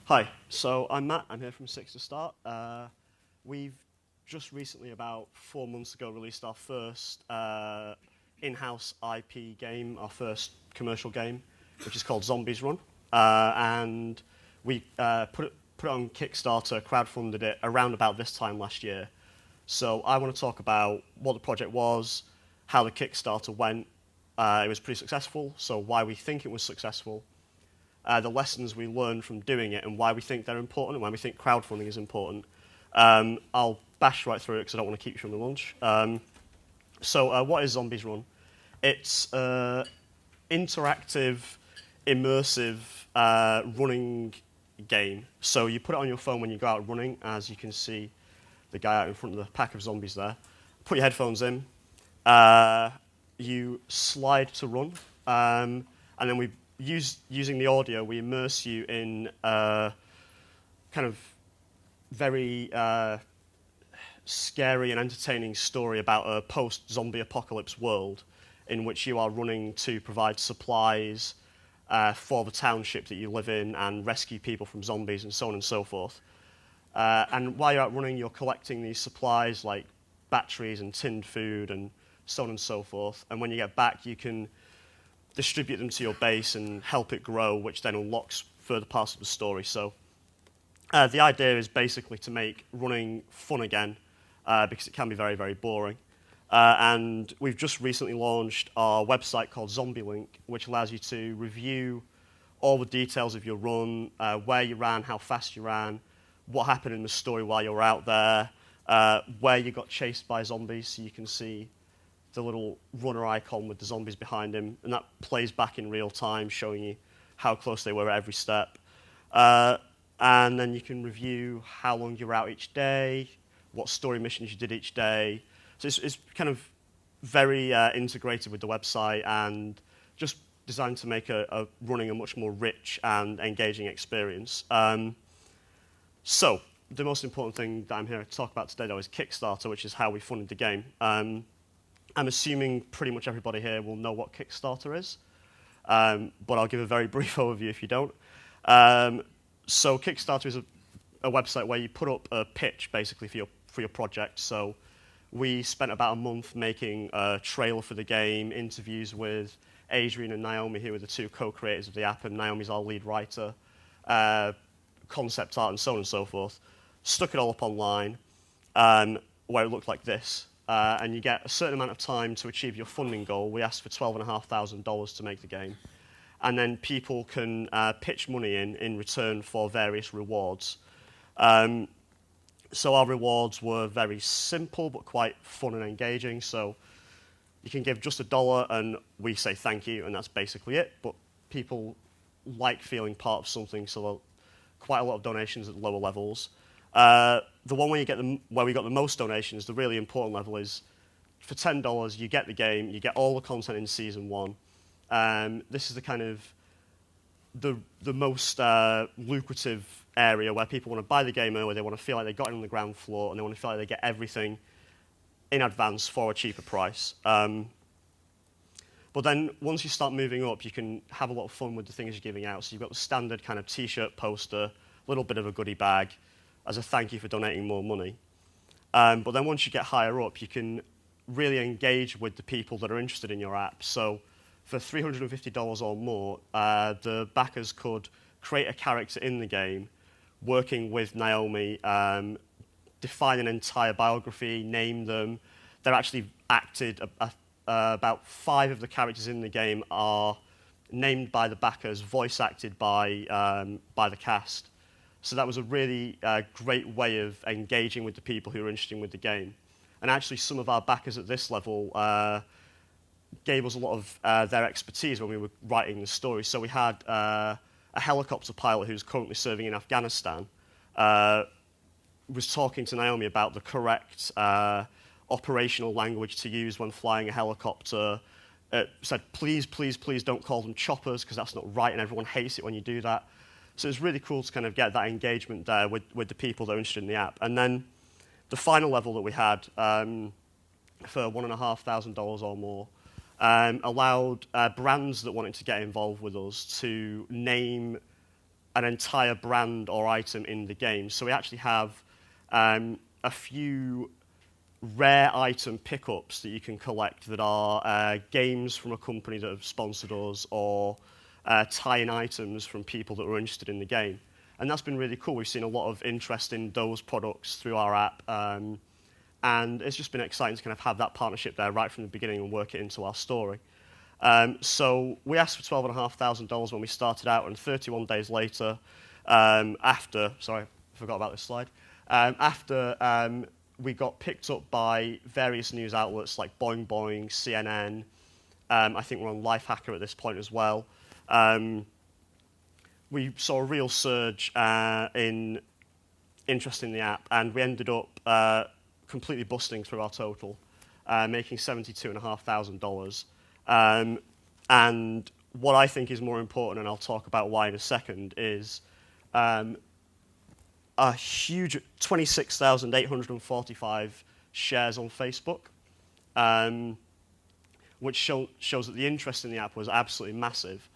Hi, so I'm Matt. I'm here from Six to Start. We've just recently, about 4 months ago, released our first in-house IP game, our first commercial game, which is called Zombies Run. And we put it on Kickstarter, crowdfunded it around about this time last year. So I want to talk about what the project was, how the Kickstarter went. It was pretty successful, so why we think it was successful, the lessons we learned from doing it, and why we think they're important, and why we think crowdfunding is important. I'll bash right through it because I don't want to keep you from the lunch. So what is Zombies Run? It's an interactive, immersive running game. So you put it on your phone when you go out running, as you can see the guy out in front of the pack of zombies there. Put your headphones in. You slide to run, and then using the audio, we immerse you in a kind of very scary and entertaining story about a post-zombie apocalypse world in which you are running to provide supplies for the township that you live in and rescue people from zombies and so on and so forth. And while you're out running, you're collecting these supplies like batteries and tinned food and so on and so forth. And when you get back, you can distribute them to your base and help it grow, which then unlocks further parts of the story. So the idea is basically to make running fun again, because it can be very, very boring. And we've just recently launched our website called Zombie Link, which allows you to review all the details of your run, where you ran, how fast you ran, what happened in the story while you were out there, where you got chased by zombies, so you can see the little runner icon with the zombies behind him, and that plays back in real time, showing you how close they were at every step. And then you can review how long you were out each day, what story missions you did each day. So it's kind of very integrated with the website and just designed to make running a much more rich and engaging experience. So the most important thing that I'm here to talk about today, though, is Kickstarter, which is how we funded the game. I'm assuming pretty much everybody here will know what Kickstarter is, but I'll give a very brief overview if you don't. So Kickstarter is a website where you put up a pitch, basically, for your project. So we spent about a month making a trailer for the game, interviews with Adrian and Naomi, who are the two co-creators of the app, and Naomi's our lead writer, concept art, and so on and so forth. Stuck it all up online, where it looked like this. And you get a certain amount of time to achieve your funding goal. We asked for $12,500 to make the game. And then people can pitch money in return for various rewards. So our rewards were very simple but quite fun and engaging. So you can give just $1 and we say thank you, and that's basically it. But people like feeling part of something, so quite a lot of donations at lower levels. The one where we got the most donations, the really important level, is for $10 you get the game, you get all the content in Season 1. This is the kind of the most lucrative area where people want to buy the game early, they want to feel like they got it on the ground floor, and they want to feel like they get everything in advance for a cheaper price. But then once you start moving up, you can have a lot of fun with the things you're giving out. So you've got the standard kind of T-shirt, poster, a little bit of a goodie bag, as a thank you for donating more money. But then once you get higher up, you can really engage with the people that are interested in your app. So for $350 or more, the backers could create a character in the game, working with Naomi, define an entire biography, name them. They're actually acted. About 5 of the characters in the game are named by the backers, voice acted by the cast. So that was a really great way of engaging with the people who are interested with the game. And actually, some of our backers at this level gave us a lot of their expertise when we were writing the story. So we had a helicopter pilot who's currently serving in Afghanistan, was talking to Naomi about the correct operational language to use when flying a helicopter. Said, please, please, please don't call them choppers, because that's not right, and everyone hates it when you do that. So it's really cool to kind of get that engagement there with the people that are interested in the app. And then the final level that we had for $1,500 or more allowed brands that wanted to get involved with us to name an entire brand or item in the game. So we actually have a few rare item pickups that you can collect that are games from a company that have sponsored us, or tie-in items from people that were interested in the game. And that's been really cool. We've seen a lot of interest in those products through our app, and it's just been exciting to kind of have that partnership there right from the beginning and work it into our story. So we asked for $12,500 when we started out, and 31 days later, sorry, I forgot about this slide, after we got picked up by various news outlets like Boing Boing, CNN, I think we're on Lifehacker at this point as well. We saw a real surge in interest in the app, and we ended up completely busting through our total, making $72,500. And what I think is more important, and I'll talk about why in a second, is a huge 26,845 shares on Facebook, which shows that the interest in the app was absolutely massive.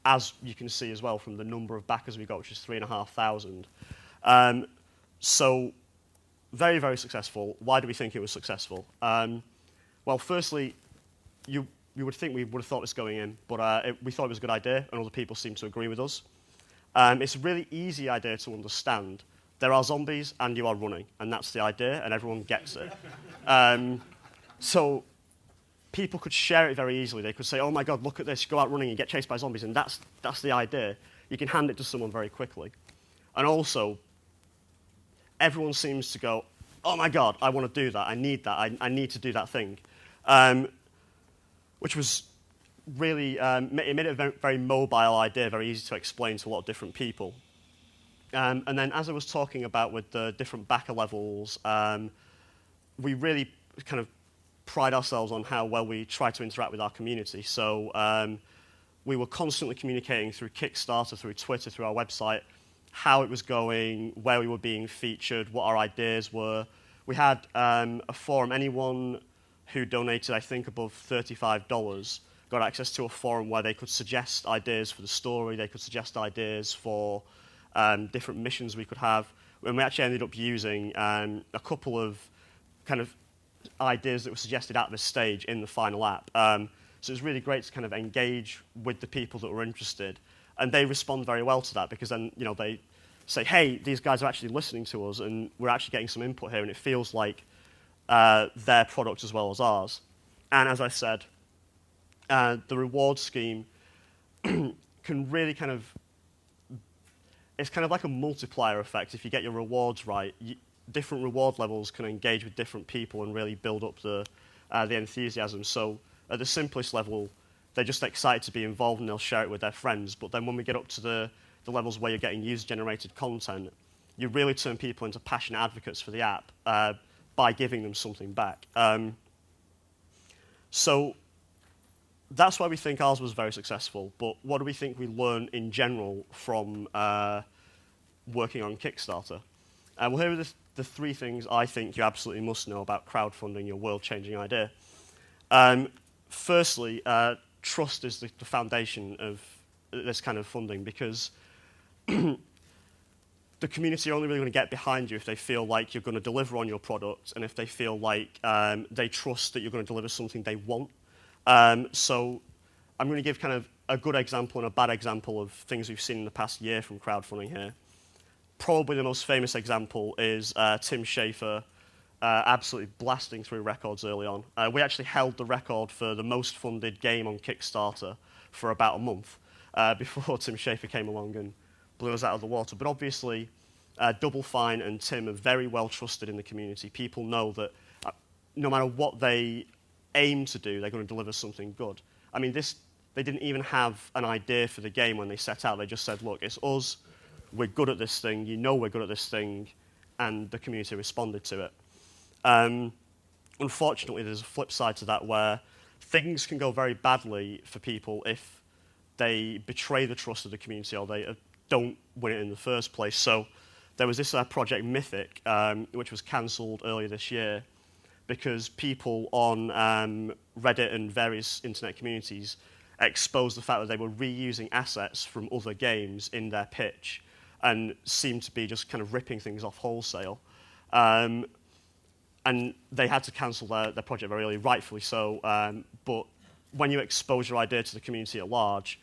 As you can see as well from the number of backers we got, which is 3,500. So very, very successful. Why do we think it was successful? Well, firstly, you would think we would have thought this going in, but we thought it was a good idea, and other people seem to agree with us. It's a really easy idea to understand. There are zombies, and you are running, and that's the idea, and everyone gets it. So people could share it very easily. They could say, oh my God, look at this, go out running and get chased by zombies, and that's the idea. You can hand it to someone very quickly. And also, everyone seems to go, oh my God, I want to do that, I need that, I need to do that thing. Which was really, it made it a very, very mobile idea, very easy to explain to a lot of different people. And then as I was talking about with the different backer levels, we really kind of pride ourselves on how well we try to interact with our community. So we were constantly communicating through Kickstarter, through Twitter, through our website, how it was going, where we were being featured, what our ideas were. We had a forum. Anyone who donated, I think, above $35 got access to a forum where they could suggest ideas for the story, they could suggest ideas for different missions we could have. And we actually ended up using a couple of kind of ideas that were suggested at this stage in the final app. So it was really great to kind of engage with the people that were interested. And they respond very well to that, because then, they say, hey, these guys are actually listening to us, and we're actually getting some input here, and it feels like their product as well as ours. And as I said, the reward scheme can really kind of, it's kind of like a multiplier effect. If you get your rewards right, different reward levels can engage with different people and really build up the enthusiasm. So at the simplest level, they're just excited to be involved and they'll share it with their friends. But then when we get up to the levels where you're getting user-generated content, you really turn people into passionate advocates for the app by giving them something back. So that's why we think ours was very successful. But what do we think we learned in general from working on Kickstarter? Well, here are the three things I think you absolutely must know about crowdfunding your world-changing idea. Firstly, trust is the foundation of this kind of funding, because the community are only really going to get behind you if they feel like you're going to deliver on your product, and if they feel like they trust that you're going to deliver something they want. So I'm going to give kind of a good example and a bad example of things we've seen in the past year from crowdfunding here. Probably the most famous example is Tim Schafer absolutely blasting through records early on. We actually held the record for the most funded game on Kickstarter for about a month before Tim Schafer came along and blew us out of the water. But obviously, Double Fine and Tim are very well trusted in the community. People know that no matter what they aim to do, they're going to deliver something good. I mean, they didn't even have an idea for the game when they set out. They just said, look, it's us. We're good at this thing, we're good at this thing, and the community responded to it. Unfortunately, there's a flip side to that where things can go very badly for people if they betray the trust of the community or they don't win it in the first place. So there was this Project Mythic, which was cancelled earlier this year because people on Reddit and various internet communities exposed the fact that they were reusing assets from other games in their pitch and seemed to be just kind of ripping things off wholesale. And they had to cancel their project very early, rightfully so. But when you expose your idea to the community at large,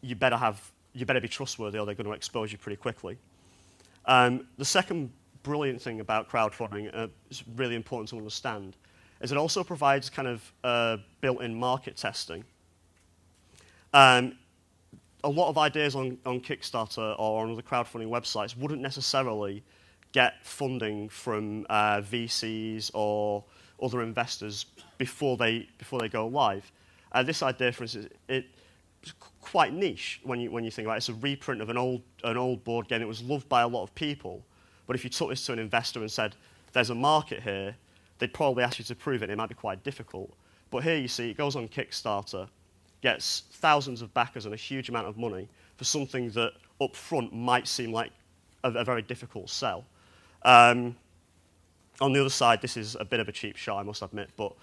you better be trustworthy, or they're going to expose you pretty quickly. The second brilliant thing about crowdfunding, is really important to understand, is it also provides kind of built-in market testing. A lot of ideas on Kickstarter or on other crowdfunding websites wouldn't necessarily get funding from VCs or other investors before they go live. This idea, for instance, it's quite niche when you think about it. It's a reprint of an old board game. It was loved by a lot of people, but if you took this to an investor and said, "There's a market here," they'd probably ask you to prove it. It might be quite difficult. But here you see it goes on Kickstarter, gets thousands of backers and a huge amount of money for something that up front might seem like a very difficult sell. On the other side, this is a bit of a cheap shot, I must admit, but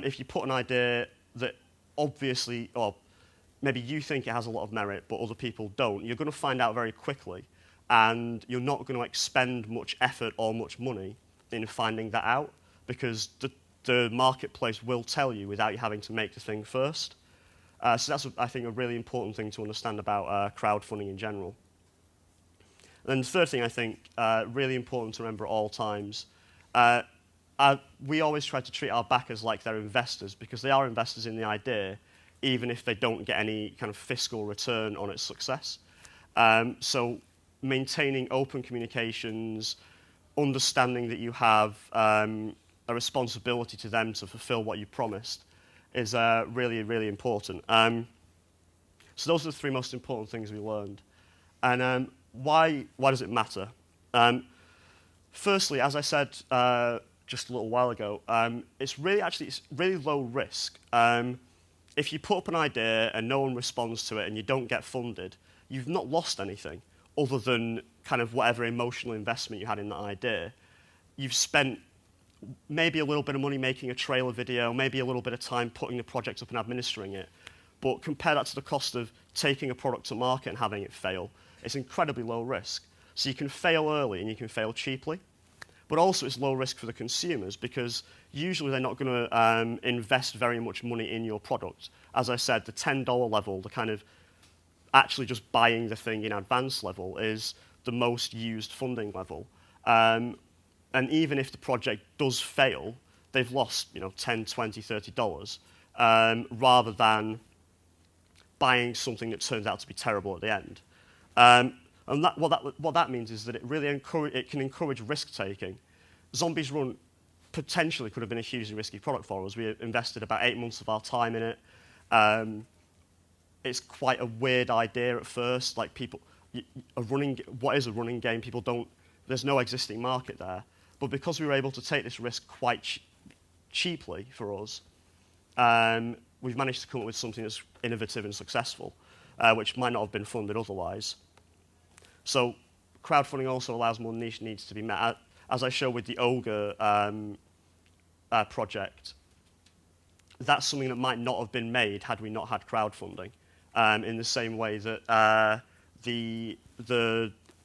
if you put an idea that obviously, or maybe you think it has a lot of merit, but other people don't, you're going to find out very quickly, and you're not going to expend much effort or much money in finding that out, because the marketplace will tell you without you having to make the thing first. So that's, I think, a really important thing to understand about crowdfunding in general. And the third thing, I think, really important to remember at all times, we always try to treat our backers like they're investors, because they are investors in the idea, even if they don't get any kind of fiscal return on its success. So maintaining open communications, understanding that you have a responsibility to them to fulfill what you promised is really, really important. So those are the three most important things we learned. And why does it matter? Firstly, as I said just a little while ago, it's really low risk. If you put up an idea and no one responds to it and you don't get funded, you've not lost anything other than kind of whatever emotional investment you had in that idea. You've spent maybe a little bit of money making a trailer video, maybe a little bit of time putting the project up and administering it. But compare that to the cost of taking a product to market and having it fail. It's incredibly low risk. So you can fail early and you can fail cheaply. But also it's low risk for the consumers, because usually they're not going to invest very much money in your product. As I said, the $10 level, the kind of actually just buying the thing in advance level, is the most used funding level. And even if the project does fail, they've lost $10, $20, $30, rather than buying something that turns out to be terrible at the end. And what that means is that it can encourage risk-taking. Zombies Run potentially could have been a hugely risky product for us. We invested about 8 months of our time in it. It's quite a weird idea at first. Like what is a running game? People don't. There's no existing market there. But because we were able to take this risk quite cheaply for us, we've managed to come up with something that's innovative and successful, which might not have been funded otherwise. So crowdfunding also allows more niche needs to be met. As I show with the Ogre project, that's something that might not have been made had we not had crowdfunding. In the same way that the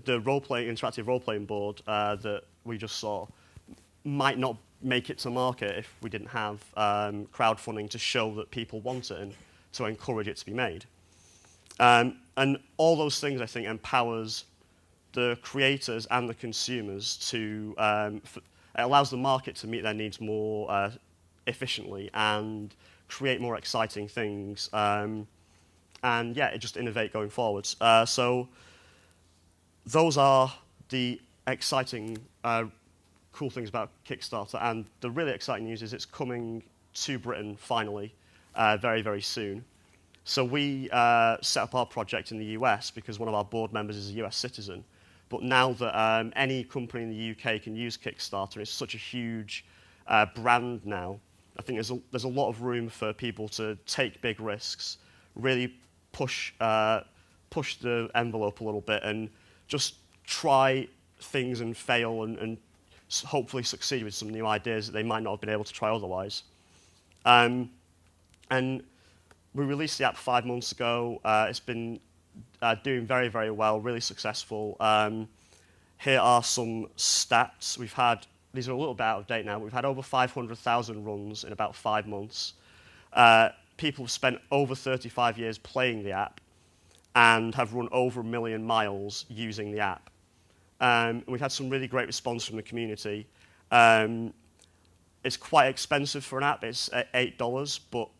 interactive role-playing board that we just saw might not make it to market if we didn't have crowdfunding to show that people want it and to encourage it to be made. And all those things, I think, empowers the creators and the consumers to, it allows the market to meet their needs more efficiently and create more exciting things. And yeah, it just innovate going forwards. So those are the exciting, cool things about Kickstarter. And the really exciting news is it's coming to Britain finally, very, very soon. So we set up our project in the US because one of our board members is a US citizen. But now that any company in the UK can use Kickstarter, it's such a huge brand now, I think there's a lot of room for people to take big risks, really push the envelope a little bit and just try things and fail and hopefully succeed with some new ideas that they might not have been able to try otherwise. And we released the app 5 months ago. It's been doing very, very well, really successful. Here are some stats. These are a little bit out of date now, but we've had over 500,000 runs in about 5 months. People have spent over 35 years playing the app and have run over 1 million miles using the app. We've had some really great response from the community. It's quite expensive for an app. It's $8, but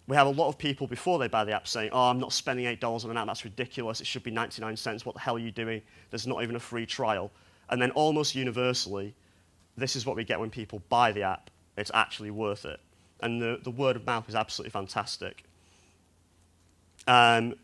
we have a lot of people before they buy the app saying, oh, I'm not spending $8 on an app. That's ridiculous. It should be 99 cents. What the hell are you doing? There's not even a free trial. And then almost universally, this is what we get when people buy the app. It's actually worth it. And the word of mouth is absolutely fantastic. We're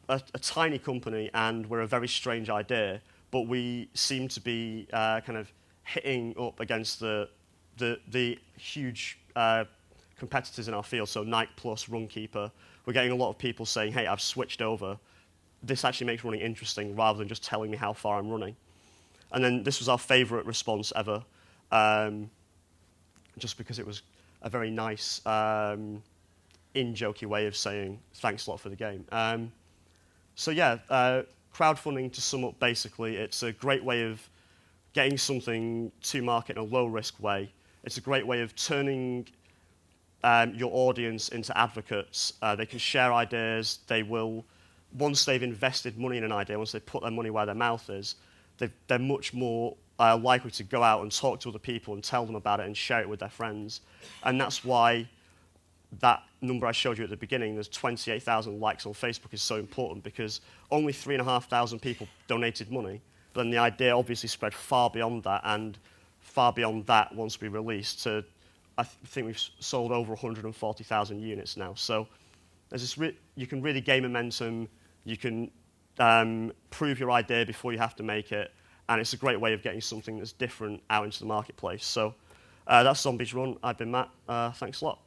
a tiny company, and we're a very strange idea, but we seem to be kind of hitting up against the huge competitors in our field, so Nike Plus, Runkeeper. We're getting a lot of people saying, hey, I've switched over. This actually makes running interesting rather than just telling me how far I'm running. And then this was our favorite response ever, just because it was a very nice, in-jokey way of saying thanks a lot for the game. So yeah, crowdfunding, to sum up basically, it's a great way of getting something to market in a low-risk way. It's a great way of turning your audience into advocates. They can share ideas. They will, once they've invested money in an idea, once they put their money where their mouth is, they're much more likely to go out and talk to other people and tell them about it and share it with their friends. And that's why that number I showed you at the beginning, there's 28,000 likes on Facebook, is so important, because only 3,500 people donated money. But then the idea obviously spread far beyond that, and far beyond that once we released to, I think we've sold over 140,000 units now. So there's this you can really gain momentum. You can prove your idea before you have to make it, and it's a great way of getting something that's different out into the marketplace. So that's Zombies Run. I've been Matt. Thanks a lot.